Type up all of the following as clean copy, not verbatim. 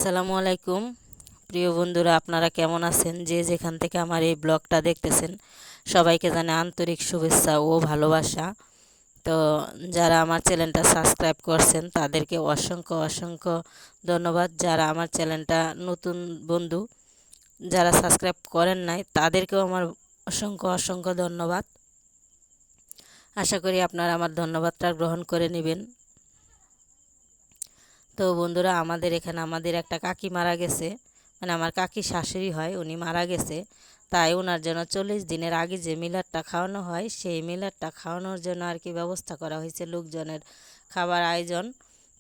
আসসালামু আলাইকুম প্রিয় বন্ধুরা, আপনারা কেমন আছেন? যে যেখান থেকে আমার এই ব্লগটা দেখতেছেন সবাইকে জানাই আন্তরিক শুভেচ্ছা ও ভালোবাসা। তো যারা আমার চ্যানেলটা সাবস্ক্রাইব করছেন তাদেরকে অসংখ্য অসংখ্য ধন্যবাদ। যারা আমার চ্যানেলটা নতুন বন্ধু, যারা সাবস্ক্রাইব করেন নাই তাদেরকেও আমার অসংখ্য অসংখ্য ধন্যবাদ। আশা করি আপনারা আমার ধন্যবাদটা গ্রহণ করে নেবেন। তো বন্ধুরা, আমাদের একটা কাকি মারা গেছে, মানে আমার কাকি শাশুড়ি হয়, উনি মারা গেছে। তাই ওনার জন্য 40 দিনের আগে যে মিলাদটা খাওয়ানো হয় সেই মিলাদটা খাওয়ানোর জন্য আর কি ব্যবস্থা করা হয়েছে, লোকজনের খাবার আয়োজন।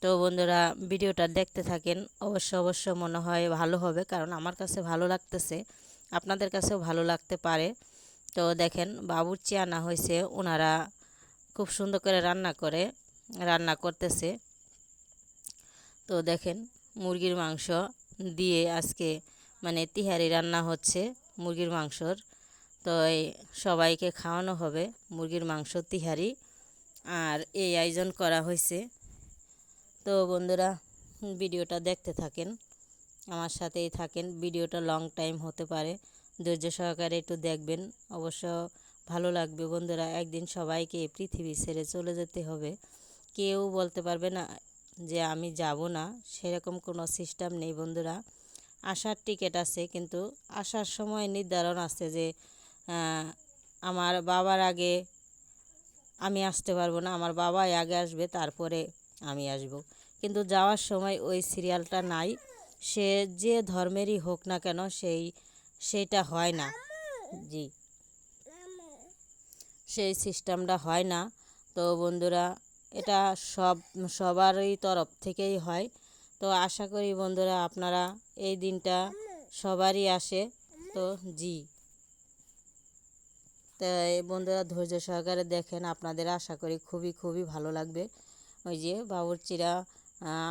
তো বন্ধুরা, ভিডিওটা দেখতে থাকেন, অবশ্য মনে হয় ভালো হবে, কারণ আমার কাছে ভালো লাগতেছে, আপনাদের কাছেও ভালো লাগতে পারে। তো দেখেন, বাবুর্চি আনা হয়েছে, ওনারা খুব সুন্দর করে রান্না করতেছে। তো দেখেন, মুরগির মাংস দিয়ে আজকে মানে তিহারি রান্না হচ্ছে মুরগির মাংসর। তো এই সবাইকে খাওয়ানো হবে মুরগির মাংস তিহারি, আর এই আয়োজন করা হয়েছে। তো বন্ধুরা, ভিডিওটা দেখতে থাকেন, আমার সাথেই থাকেন। ভিডিওটা লং টাইম হতে পারে, ধৈর্য সহকারে একটু দেখবেন, অবশ্য ভালো লাগবে। বন্ধুরা, একদিন সবাইকে এই পৃথিবী ছেড়ে চলে যেতে হবে, কেউ বলতে পারবে না যে আমি যাব না, সেরকম কোনো সিস্টেম নেই বন্ধুরা। আসার টিকিট আছে, কিন্তু আসার সময় নির্ধারণ আছে যে আমার বাবার আগে আমি আসতে পারবো না, আমার বাবাই আগে আসবে তারপরে আমি আসব। কিন্তু যাওয়ার সময় ওই সিরিয়ালটা নাই, সে যে ধর্মেরই হোক না কেন সেইটা হয় না। জি, সেই সিস্টেমটা হয় না। তো বন্ধুরা, এটা সবারই তরফ থেকেই হয়। তো আশা করি বন্ধুরা আপনারা এই দিনটা সবারই আসে। তো জি, তাই বন্ধুরা ধৈর্য সহকারে দেখেন, আপনাদের আশা করি খুবই খুবই ভালো লাগবে। ওই যে বাবুর্চিরা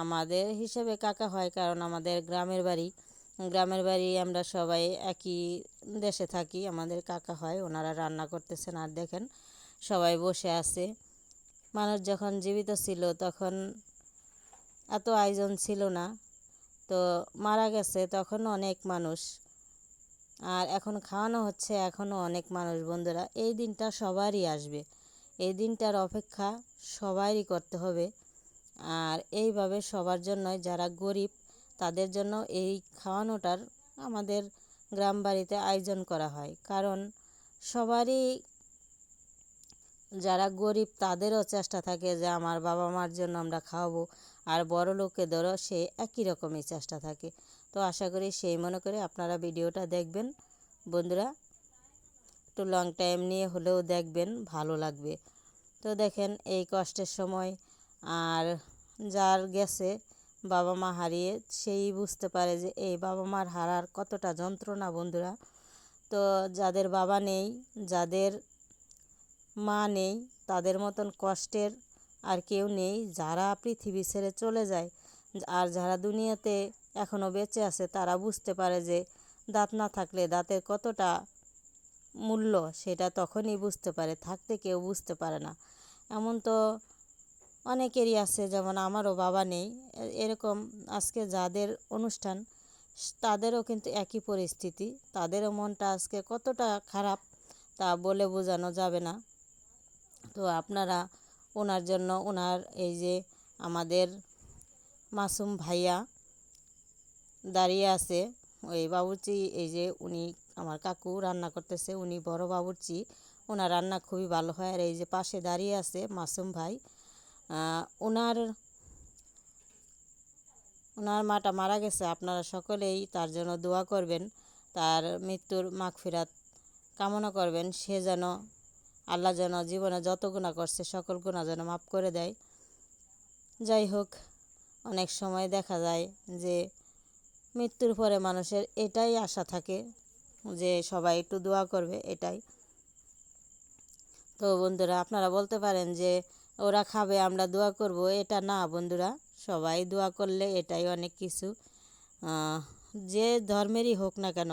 আমাদের হিসেবে কাকা হয়, কারণ আমাদের গ্রামের বাড়ি আমরা সবাই একই দেশে থাকি, আমাদের কাকা হয়, ওনারা রান্না করতেছেন। আর দেখেন, সবাই বসে আছে। মানুষ যখন জীবিত ছিল তখন এত আয়োজন ছিল না, তো মারা গেছে তখন অনেক মানুষ, আর এখন খাওয়ানো হচ্ছে এখনও অনেক মানুষ। বন্ধুরা, এই দিনটা সবারই আসবে, এই দিনটার অপেক্ষা সবারই করতে হবে। আর এইভাবে সবার জন্যই, যারা গরিব তাদের জন্য এই খাওয়ানোটার আমাদের গ্রাম বাড়িতে আয়োজন করা হয়, কারণ সবারই, যারা গরিব তাদেরও চেষ্টা থাকে যে আমার বাবা মার জন্য আমরা খাওয়াবো, আর বড় লোকেদেরও সে একই রকমই চেষ্টা থাকে। তো আশা করি সেই মনে করে আপনারা ভিডিওটা দেখবেন বন্ধুরা, একটু লং টাইম নিয়ে হলেও দেখবেন, ভালো লাগবে। তো দেখেন, এই কষ্টের সময়, আর যার গেছে বাবা মা হারিয়ে, সেই বুঝতে পারে যে এই বাবা মার হারার কতটা যন্ত্রণা বন্ধুরা। তো যাদের বাবা নেই, যাদের মা নেই, তাদের মতন কষ্টের আর কেউ নেই। যারা পৃথিবী ছেড়ে চলে যায় আর যারা দুনিয়াতে এখনও বেঁচে আছে, তারা বুঝতে পারে যে দাঁত না থাকলে দাঁতের কতটা মূল্য, সেটা তখনই বুঝতে পারে, থাকতে কেউ বুঝতে পারে না। এমন তো অনেকেরই আছে, যেমন আমারও বাবা নেই, এরকম আজকে যাদের অনুষ্ঠান তাদেরও কিন্তু একই পরিস্থিতি, তাদেরও মনটা আজকে কতটা খারাপ তা বলে বোঝানো যাবে না। তো আপনারা ওনার জন্য, ওনার এই যে আমাদের মাসুম ভাইয়া দাঁড়িয়ে আছে, ওই বাবুর্চি, এই যে উনি আমার কাকু রান্না করতেছে, উনি বড় বাবুর্চি, ওনার রান্না খুবই ভালো হয়। আর এই যে পাশে দাঁড়িয়ে আছে মাসুম ভাই, ওনার ওনার মাটা মারা গেছে, আপনারা সকলেই তার জন্য দোয়া করবেন, তার মৃত্যুর মাগফিরাত কামনা করবেন। সে যেন, আল্লাহ যেন জীবনে যত গুনাহ করছে সকল গুনাহ যেন মাফ করে দেয়। যাই হোক, অনেক সময় দেখা যায় যে মৃত্যুর পরে মানুষের এটাই আশা থাকে যে সবাই একটু দোয়া করবে, এটাই। তো বন্ধুরা, আপনারা বলতে পারেন যে ওরা খাবে আমরা দোয়া করব, এটা না বন্ধুরা, সবাই দোয়া করলে এটাই অনেক কিছু। যে ধর্মেরই হোক না কেন,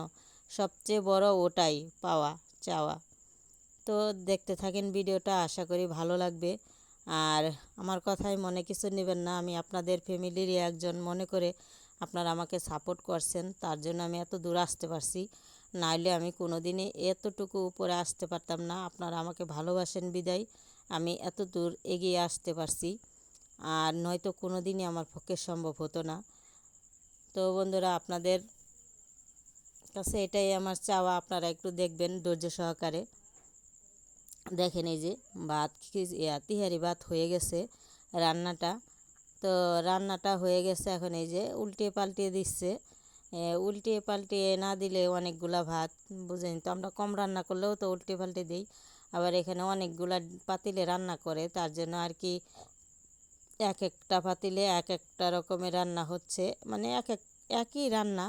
সবচেয়ে বড় ওটাই পাওয়া চাওয়া। তো দেখতে থাকেন ভিডিওটা, আশা করি ভালো লাগবে। আর আমার কথায় মনে কিছু নেবেন না, আমি আপনাদের ফ্যামিলিরই একজন মনে করে আপনারা আমাকে সাপোর্ট করছেন, তার জন্য আমি এত দূর আসতে পারছি। নাইলে আমি কোনো দিনই এতটুকু উপরে আসতে পারতাম না। আপনারা আমাকে ভালোবাসেন বিদায় আমি এত দূর এগিয়ে আসতে পারছি, আর নয়তো কোনো দিনই আমার পক্ষে সম্ভব হতো না। তো বন্ধুরা, আপনাদের কাছে এটাই আমার চাওয়া, আপনারা একটু দেখবেন ধৈর্য সহকারে। দেখেন এই যে ভাত তিহারি ভাত হয়ে গেছে রান্নাটা। তো রান্নাটা হয়ে গেছে, এখন এই যে উল্টে পাল্টে দিচ্ছে। উল্টে পাল্টে না দিলে অনেকগুলা ভাত, বুঝেন তো, আমরা কম রান্না করলেও তো উল্টে পাল্টে দিই। আবার এখানে অনেকগুলা পাতিলে রান্না করে, তার জন্য আর কি এক একটা পাতিলে এক একটা রকমের রান্না হচ্ছে, মানে একই রান্না,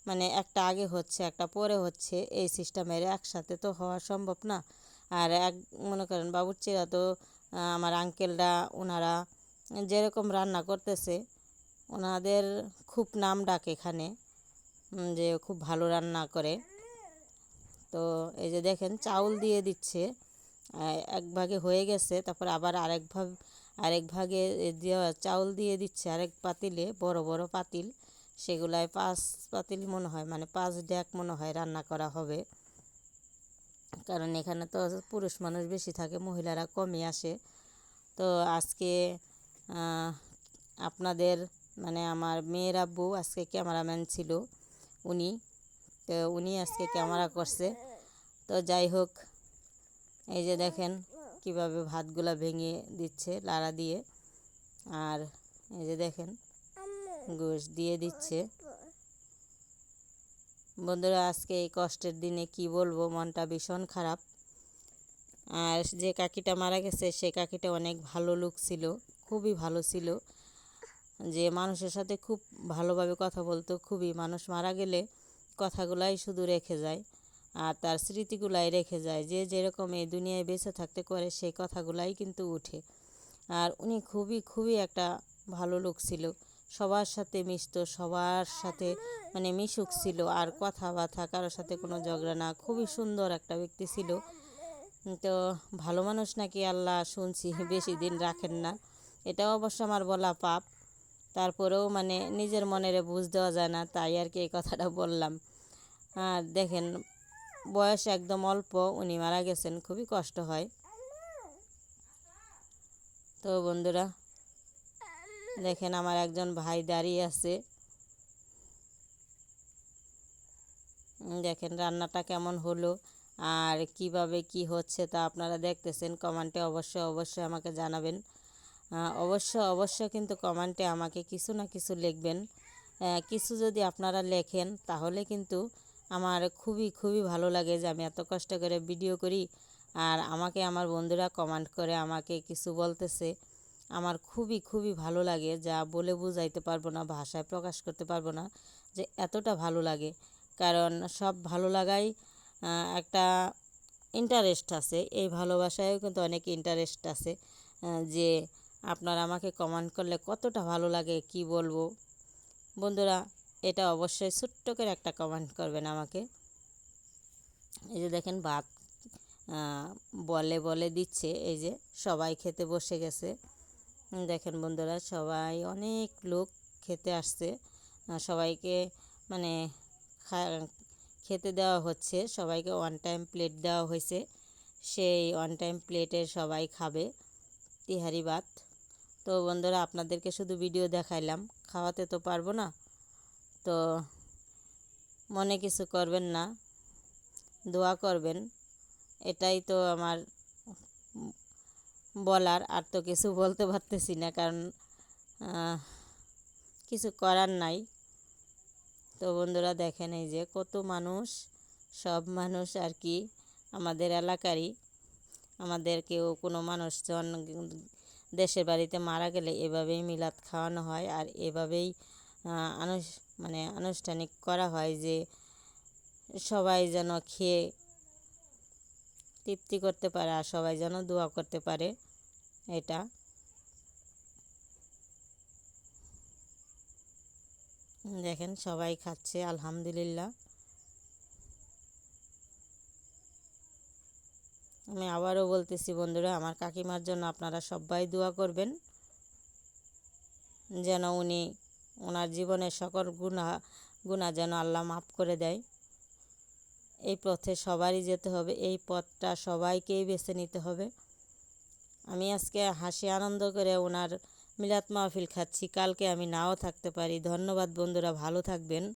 মানে একটা আগে হচ্ছে একটা পরে হচ্ছে, এই সিস্টেমের একসাথে তো হওয়া সম্ভব না। আর মনে করেন বাবুর্চিরা তো আমার আঙ্কেলরা, ওনারা যেরকম রান্না করতেছে, ওনাদের খুব নাম ডাক এখানে, যে খুব ভালো রান্না করে। তো এই যে দেখেন চাউল দিয়ে দিচ্ছে, এক ভাগে হয়ে গেছে, তারপর আবার আরেক ভাগে চাউল দিয়ে দিচ্ছে আরেক পাতিলে, বড় বড় পাতিল, সেগুলায় 5 পাতিল মনে হয়, মানে 5 ডেক মনে হয় রান্না করা হবে। কারণ এখানে তো পুরুষ মানুষ বেশি থাকে, মহিলারা কমই আসে। তো আজকে আপনাদের মানে আমার মেয়ের আব্বু আজকে ক্যামেরাম্যান ছিল, উনি তো উনি আজকে ক্যামেরা করছে। তো যাই হোক, এই যে দেখেন কিভাবে ভাতগুলা ভেঙে দিচ্ছে লাড়া দিয়ে, আর এই যে দেখেন গোশ দিয়ে দিচ্ছে। বন্ধুরা, আজকে এই কষ্টের দিনে কি বলবো, মনটা ভীষণ খারাপ। আর যে কাকিটা মারা গেছে সে কাকিটা অনেক ভালো লোক ছিল, খুবই ভালো ছিল, যে মানুষের সাথে খুব ভালোভাবে কথা বলতো। খুবই, মানুষ মারা গেলে কথাগুলাই শুধু রেখে যায়, আর তার স্মৃতিগুলাই রেখে যায়, যে যেরকম এই দুনিয়ায় বেঁচে থাকতে করে সেই কথাগুলাই কিন্তু উঠে। আর উনি খুবই খুবই একটা ভালো লোক ছিল, সবার সাথে মিশতো, সবার সাথে মানে মিশুক ছিল, আর কথাবার্তা কারোর সাথে কোনো ঝগড়া না, খুবই সুন্দর একটা ব্যক্তি ছিল। তো ভালো মানুষ নাকি আল্লাহ শুনছি বেশি দিন রাখেন না, এটাও অবশ্য আমার বলা পাপ। তারপরেও মানে নিজের মনেরে বুঝ দেওয়া যায় না, তাই আর কি এই কথাটা বললাম। আর দেখেন বয়স একদম অল্প, উনি মারা গেছেন, খুবই কষ্ট হয়। তো বন্ধুরা দেখেন আমার একজন ভাই দাঁড়িয়ে আছে, দেখেন রান্নাটা কেমন হলো আর কিভাবে কি হচ্ছে তা আপনারা দেখতেছেন। কমেন্টে অবশ্যই আমাকে জানাবেন। অবশ্য কিন্তু কমেন্টে আমাকে কিছু না কিছু লিখবেন। কিছু যদি আপনারা লেখেন তাহলে কিন্তু আমার খুবই ভালো লাগে, যে আমি এত কষ্ট করে ভিডিও করি আর আমাকে আমার বন্ধুরা কমেন্ট করে আমাকে কিছু বলতেছে। আমার খুবই ভালো লাগে, যা বলে বুঝাইতে পারবো না, ভাষায় প্রকাশ করতে পারবো না যে এতটা ভালো লাগে। কারণ সব ভালো লাগাই একটা ইন্টারেস্ট আছে, এই ভালোবাসায়ও কিন্তু অনেক ইন্টারেস্ট আছে। যে আপনারা আমাকে কমেন্ট করলে কতটা ভালো লাগে কি বলবো। বন্ধুরা, এটা অবশ্যই ছোট্ট করে একটা কমেন্ট করবেন আমাকে। এই যে দেখেন ভাত বলে দিচ্ছে, এই যে সবাই খেতে বসে গেছে। দেখেন বন্ধুরা, সবাই অনেক লোক খেতে আসছে, সবাইকে মানে খেতে দেওয়া হচ্ছে, সবাইকে ওয়ান টাইম প্লেট দেওয়া হয়েছে, সেই ওয়ান টাইম প্লেটে সবাই খাবে তিহারি ভাত। তো বন্ধুরা, আপনাদেরকে শুধু ভিডিও দেখাইলাম, খাওয়াতে তো পারবো না, তো মনে কিছু করবেন না, দোয়া করবেন, এটাই তো আমার বলার। আর তো কিছু বলতে পারতেছি না, কারণ কিছু করার নাই। তো বন্ধুরা দেখেন এই যে কত মানুষ, সব মানুষ আর কি আমাদের এলাকারই। আমাদের কেউ কোনো মানুষজন দেশের বাড়িতে মারা গেলে এভাবেই মিলাদ খাওয়ানো হয়, আর এভাবেই মানে আনুষ্ঠানিক করা হয়, যে সবাই যেন খেয়ে তৃপ্তি করতে পারে আর সবাই যেন দোয়া করতে পারে। এটা দেখেন সবাই খাচ্ছে আলহামদুলিল্লাহ। আমি আবারও বলতেছি বন্ধুরা, আমার কাকিমার জন্য আপনারা সবাই দোয়া করবেন, যেন উনি ওনার জীবনের সকল গুনাহ যেন আল্লাহ মাফ করে দেয়। এই পথে সবারই যেতে হবে, এই পথটা সবাইকেই বেছে নিতে হবে। আমি আজকে হাসি আনন্দ করে ওনার মিলাদ মাহফিল খাচ্ছি, কালকে আমি নাও থাকতে পারি। ধন্যবাদ বন্ধুরা, ভালো থাকবেন।